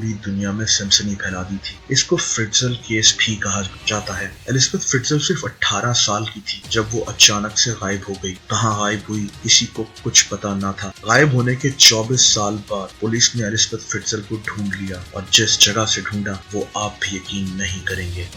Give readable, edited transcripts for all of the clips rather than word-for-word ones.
पूरी दुनिया में सनसनी फैला दी थी। इसको फ्रिट्जल केस भी कहा जाता है। एलिजाबेथ फ्रिट्जल सिर्फ 18 साल की थी जब वो अचानक से गायब हो गई। कहाँ गायब हुई किसी को कुछ पता न था। गायब होने के 24 साल बाद पुलिस ने एलिजाबेथ फ्रिट्जल को ढूंढ लिया और जिस जगह से ढूंढा वो आप भी यकीन नहीं करेंगे।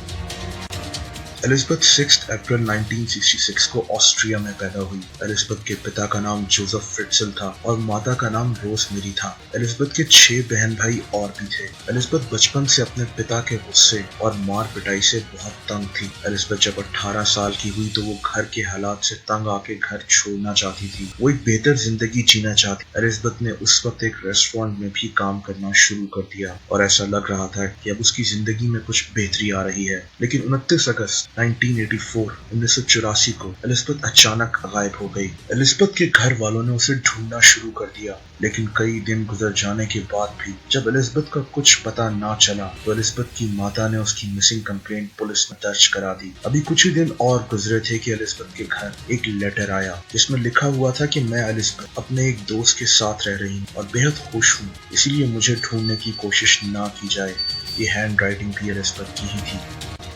एलिजाबेथ 6 अप्रैल 1966 को ऑस्ट्रिया में पैदा हुई। एलिजाबेथ के पिता का नाम जोसेफ फ्रिट्जल था और माता का नाम रोजमेरी था। एलिजाबेथ के 6 बहन भाई और भी थे। एलिजाबेथ बचपन से अपने पिता के गुस्से और मार पिटाई से बहुत तंग थी। एलिजाबेथ जब 18 साल की हुई तो वो घर के हालात से तंग आके घर छोड़ना चाहती थी। वो एक बेहतर जिंदगी जीना चाहती। एलिजाबेथ ने उस वक्त एक रेस्टोरेंट में भी काम करना शुरू कर दिया और ऐसा लग रहा था कि अब उसकी जिंदगी में कुछ बेहतरी आ रही है। लेकिन 29 अगस्त 1984 को एलिजाबेथ अचानक गायब हो गई। एलिजाबेथ के घर वालों ने उसे ढूंढना शुरू कर दिया, लेकिन कई दिन गुजर जाने के बाद भी जब एलिजाबेथ का कुछ पता ना चला तो एलिजाबेथ की माता ने उसकी मिसिंग कंप्लेंट पुलिस में दर्ज करा दी। अभी कुछ ही दिन और गुजरे थे कि एलिजाबेथ के घर एक लेटर आया जिसमें लिखा हुआ था कि मैं एलिजाबेथ अपने एक दोस्त के साथ रह रही हूँ और बेहद खुश हूँ, इसीलिए मुझे ढूंढने की कोशिश ना की जाए। ये हैंड राइटिंग भी एलिजाबेथ की ही थी।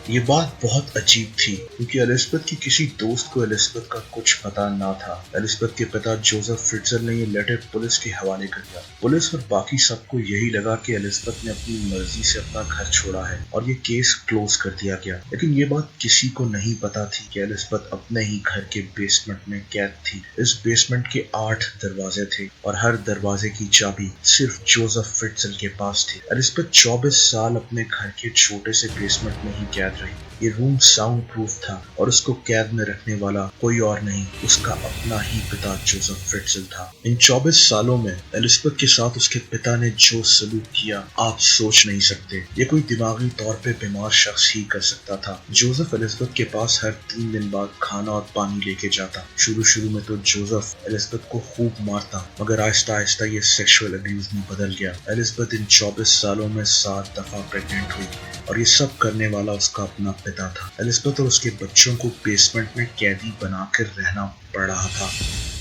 ये बात बहुत अजीब थी क्योंकि एलिजाबेथ की किसी दोस्त को एलिजाबेथ का कुछ पता ना था। एलिजाबेथ के पिता जोसेफ फ्रिट्जल ने ये लेटर पुलिस के हवाले कर दिया। पुलिस और बाकी सबको यही लगा कि एलिजाबेथ ने अपनी मर्जी से अपना घर छोड़ा है और ये केस क्लोज कर दिया गया। लेकिन ये बात किसी को नहीं पता थी कि एलिजाबेथ अपने ही घर के बेसमेंट में कैद थी। इस बेसमेंट के 8 दरवाजे थे और हर दरवाजे की चाबी सिर्फ जोसेफ फ्रिट्जल के पास थी। एलिजाबेथ 24 साल अपने घर के छोटे से बेसमेंट में ही कैद रही। ये रूम साउंड प्रूफ था और उसको कैद में रखने वाला कोई और नहीं, उसका अपना ही पिता जोसेफ फ्रिट्जल था। इन 24 सालों में एलिजाबेथ के साथ उसके पिता ने जो सलूक किया आप सोच नहीं सकते। ये कोई दिमागी तौर पे बीमार शख्स ही कर सकता था। जोसेफ एलिजाबेथ के पास हर 3 दिन बाद खाना और पानी लेके जाता। शुरू में तो जोसेफ एलिजाबेथ को खूब मारता, मगर आहिस्ता आहिस्ता ये सेक्सुअल अब्यूज में बदल गया। एलिजाबेथ इन 24 सालों में 7 दफा प्रेग्नेंट हुई और ये सब करने वाला उसका अपना पिता था। एलिजाबेथ और उसके बच्चों को बेसमेंट में कैदी बनाकर रहना पड़ रहा था।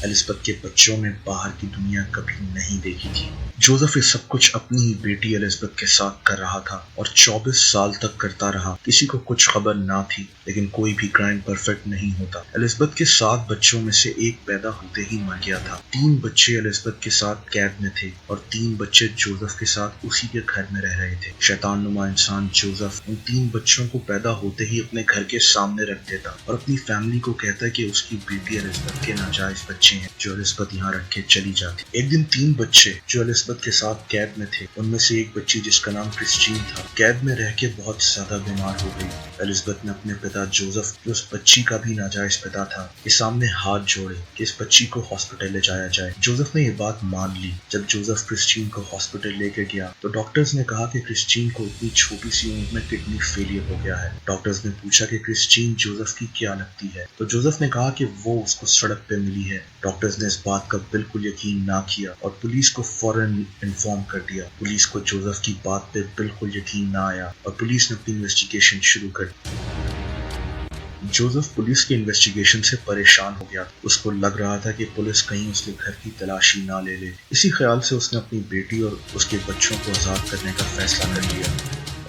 एलिजाबेथ के बच्चों ने बाहर की दुनिया कभी नहीं देखी थी। जोसेफ ये सब कुछ अपनी ही बेटी एलिजाबेथ के साथ कर रहा था और 24 साल तक करता रहा। किसी को कुछ खबर ना थी, लेकिन कोई भी क्राइम परफेक्ट नहीं होता। एलिजाबेथ के 7 बच्चों में से एक पैदा होते ही मर गया था। 3 बच्चे एलिजाबेथ के साथ कैद में थे और 3 बच्चे जोसेफ के साथ उसी के घर में रह रहे थे। शैतान नुमा इंसान जोसेफ उन 3 बच्चों को पैदा होते ही अपने घर के सामने रख देता और अपनी फैमिली को कहता कि उसकी बेटी एलिजाबेथ के नाजायज बच्चे हैं जो एलिजाबेथ यहाँ रख के चली जाती। एक दिन 3 बच्चे जो एलिजाबेथ के साथ कैद में थे, उनमें से एक बच्ची जिसका नाम क्रिस्टीन था, कैद में रह के बहुत ज्यादा बीमार हो गई। एलिजाबेथ ने अपने पिता जोसेफ, जो उस बच्ची का भी नाजायज पिता था, के सामने हाथ जोड़े कि इस बच्ची को हॉस्पिटल ले जाया जाए। जोसेफ ने ये बात मान ली। जब जोसेफ क्रिस्टीन को हॉस्पिटल लेके गया तो डॉक्टर्स ने कहा कि क्रिस्टीन को इतनी छोटी सी उम्र में किडनी फेलियर हो गया है। डॉक्टर्स ने पूछा कि क्रिस्टीन जोसेफ की क्या लगती है, तो जोसेफ ने कहा कि वो उसको सड़क पे मिली है। डॉक्टर्स ने इस बात का बिल्कुल यकीन ना किया और पुलिस को फौरन इन्फॉर्म कर दिया। पुलिस को जोसेफ की बात पे बिल्कुल यकीन ना आया और पुलिस ने अपनी इन्वेस्टिगेशन शुरू कर दी। जोसेफ पुलिस के इन्वेस्टिगेशन से परेशान हो गया। उसको लग रहा था कि पुलिस कहीं उसके घर की तलाशी ना ले ले। इसी ख्याल से उसने अपनी बेटी और उसके बच्चों को आजाद करने का फैसला कर लिया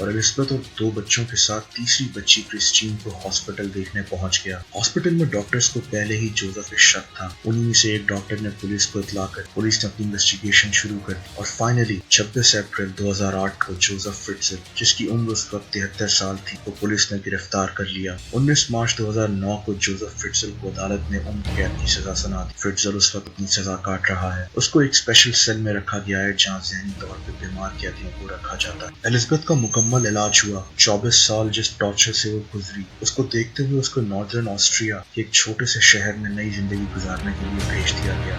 और एलिजाबेथ और 2 बच्चों के साथ तीसरी बच्ची क्रिस्टीन को हॉस्पिटल देखने पहुंच गया। हॉस्पिटल में डॉक्टर्स को पहले ही जोसेफ पे शक था। उन्हीं में से एक डॉक्टर ने पुलिस को इत्तला कर पुलिस ने अपनी इन्वेस्टिगेशन शुरू कर दी और फाइनली 26 अप्रैल 2008 को जोसेफ फ्रिट्जल, जिसकी उम्र उस वक्त 73 साल थी, को पुलिस ने गिरफ्तार कर लिया। 19 मार्च 2009 को जोसेफ फ्रिट्जल को अदालत ने उम्र कैद की सजा सुना दी। फ्रिट्जल उस वक्त अपनी सजा काट रहा है। उसको एक स्पेशल सेल में रखा गया है जहाँ जहनी तौर पर बीमार कैदियों को रखा जाता है। एलिजाबेथ का मुकम्मल इलाज हुआ। 24 साल जिस टॉर्चर से वो गुजरी, उसको देखते हुए उसको नॉर्दर्न ऑस्ट्रिया के एक छोटे से शहर में नई जिंदगी गुजारने के लिए भेज दिया गया।